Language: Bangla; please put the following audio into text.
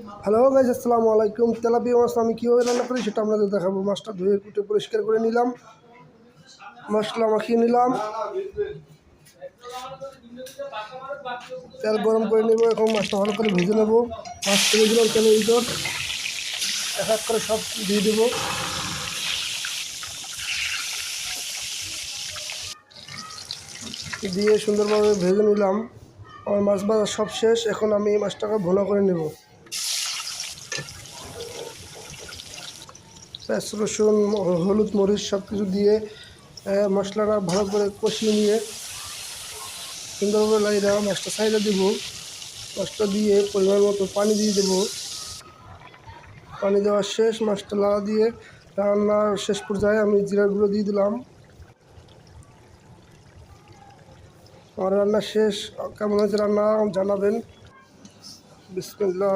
হ্যালো গাইস, আসসালামু আলাইকুম। তেলাপিয়া মাছ আমি কীভাবে রান্না করি সেটা আপনাদের দেখাবো। মাছটা ধুয়ে কুটে পরিষ্কার করে নিলাম, মশলা মাখিয়ে নিলাম, তেল গরম করে নেব। এখন মাছটা ভালো করে ভেজে নেব। মাছ ছেড়ে দিলাম তেলের ভিতর, এক এক করে সব দিয়ে দেবো। দিয়ে সুন্দরভাবে ভেজে নিলাম। আমার মাছ ভাজা সব শেষ। এখন আমি এই মাছটাকে ভুনা করে নেব। পেঁয়াজ, রসুন, হলুদ, মরিচ সব কিছু দিয়ে মশলাটা ভালো করে কষিয়ে নিয়ে সুন্দরভাবে লাগিয়ে দেওয়া মাছটা সাইডে দিব। মাছটা দিয়ে পরিমাণ মতো পানি দিয়ে দেবো। পানি দেওয়া শেষ, মাছটা লাগা দিয়ে রান্নার শেষ পর্যায়ে আমি জিরার গুঁড়ো দিয়ে দিলাম। আমার রান্না শেষ। কেমন হয়েছে রান্না জানাবেন। বিসমিল্লাহ।